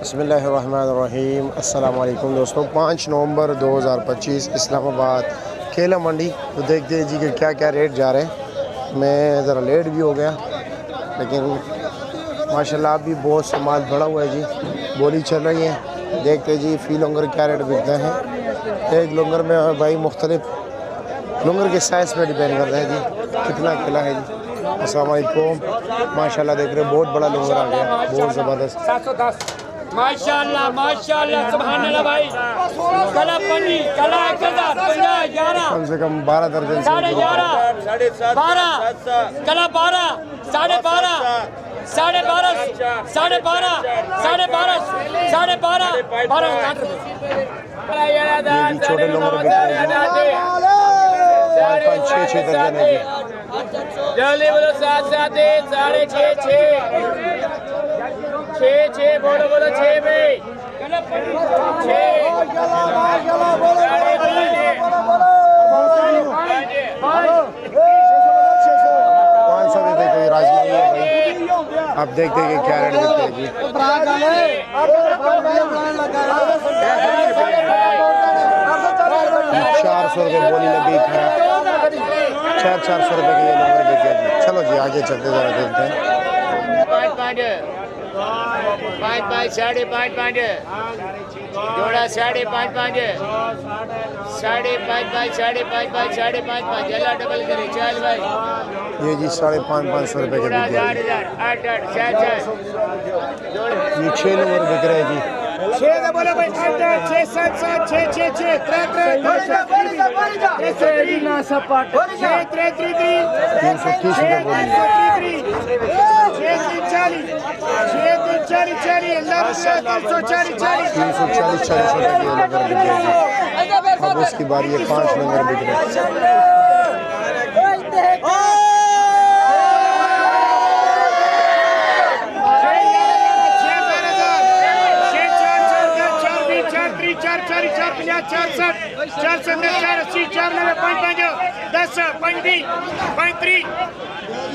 बिस्मिल्लाहिर्रहमानिर्रहीम। अस्सलाम वालेकुम दोस्तों। 5 नवंबर 2025 इस्लामाबाद केला मंडी। तो देखते हैं जी कि क्या क्या रेट जा रहे हैं। मैं ज़रा लेट भी हो गया, लेकिन माशाल्लाह आप भी बहुत से माल भरा हुआ है जी, बोली चल रही है। देखते हैं जी फ़ी लंगर क्या रेट बिकते हैं। एक लंगर में भाई मुख्तलिफ लंगर के साइज़ पर डिपेंड करता है जी कितना केला है जी। अस्सलाम वालेकुम। माशाल्लाह देख रहे हैं बहुत बड़ा लंगर आ गया, बहुत ज़बरदस्त। 710 माशाल्लाह माशाल्लाह सुभान अल्लाह भाई। कला पन्नी कला 1050 कम से कम 12 दर्जन से 11.5 12 कला 12 12.5 12.5 12.5 12.5 12.5 ये जी छोटे लंगर बिक रहे हैं। 5-6 दर्जन है जी। जल्दी बोलो 7 7 6 बोलो 6 में 500 में कोई राजी नहीं है भाई। आप देखते हैं कि क्या रेट बिकते हैं जी। 400 रुपये बोली लगी खराब। 400 रुपये के ये नंबर बिक गया जी। चलो जी आगे चलते ज़रा देखते हैं। 5 साढ़े 5 जोड़ा 5.5 साढ़े 5 जला डबल करे चल भाई। ये जी 550 रुपये के बिक गया जी। 8 ये 6 नंबर बिक रहे हैं जी। 6 बोलो भाई 6 7 6 3 ना सपाट 3 330 रुपये बोली। 340 रुपये के नंबर बिक गया जी। अब उसकी बारी है 5 नंबर बिक रहे हैं।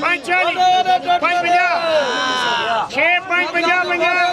$5 50 6 5 50